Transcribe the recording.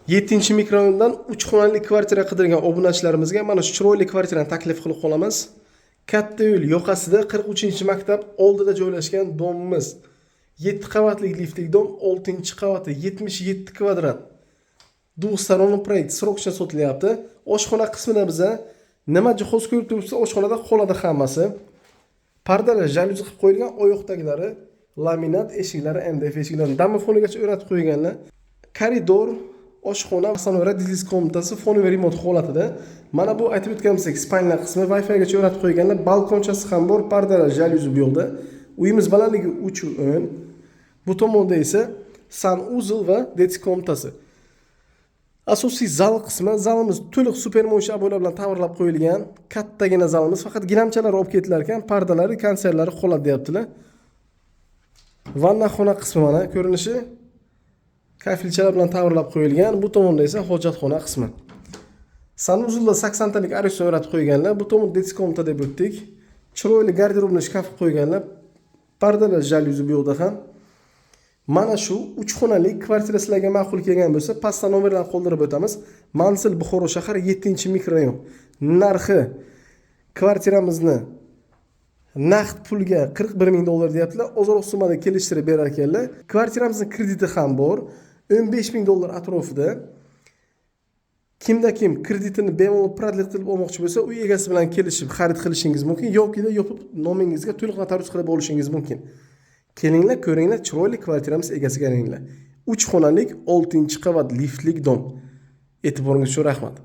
7 mikrorayondan 3 xonali kvartira qidirgan obunachilarimizga mana shu chiroyli kvartirani taklif qilib qolamiz. Katta yo'l yoqasida 43-maktab oldida joylashgan domimiz. 7 qavatli liftli dom, 6-qavati 77 kvadrat. Dustaron proyekt srokcha sotilyapti. Oshxona qismida biza nima jihoz ko'rib turibsiz, oshxonada qoladi hammasi. Pardalar jaluzi qilib qo'yilgan, oyoqdagilari laminat, eshiklari MDF eshiklari domofonigacha o'rnatib qo'yganlar. Koridor, oshxona, sonora diz komnatasi foniy remont holatida. Mana bu aytib o'tganimizdek spalna qismi Wi-Fi gacha o'rnatib qo'yganlar, balkonchasi ham bor, pardalar jaluzi bu yoqda. Uyimiz balandligi 3 Bu tomonda esa sanuzul va det komnatasi. Asosiy zal qismi, zalimiz to'liq supermo'sh aboylar bilan ta'mirlab qo'yilgan. Kattagina zalimiz, faqat gilamchalar olib ketilar ekan, pardalari, konsertlari qoladi deyaptilar. Vanna xona qismi mana ko'rinishi kafilchalar bilan ta'mirlab qo'yilgan. Bu tomonda esa hojatxona qismi. Sanuzulda 80 talik ariston o'rnatib qo'yganlar. Bu tomon det komnata deb o'tdik. Chiroyli garderobni shkaf qo'yganlar. Pardalar jaluzi bu yoqda ham. Mana shu 3 xonali kvartira sizlarga ma'qul kelgan bo'lsa, pastda nomerlarni qoldirib o'tamiz. Manzil Buxoro shahar 7-mikrorayon. Narxi kvartiramizni naqd pulga $41,000 deyaptilar. Ozroq summada kelishtirib berar ekanlar. Kvartiramizning krediti ham bor. $15,000 atrofida. Kimda kim kreditini bemalol prodlik qilib olmoqchi bo'lsa, uy egasi bilan kelishib xarid qilishingiz mumkin yoki yopib nomingizga to'liq notarius qilib olishingiz mumkin. Kelinglar, ko'ringlar, chiroyli kvartiramiz egasiga aylaninglar. 3 xonalik 6-qavat liftlik dom. E'tiboringiz uchun rahmat.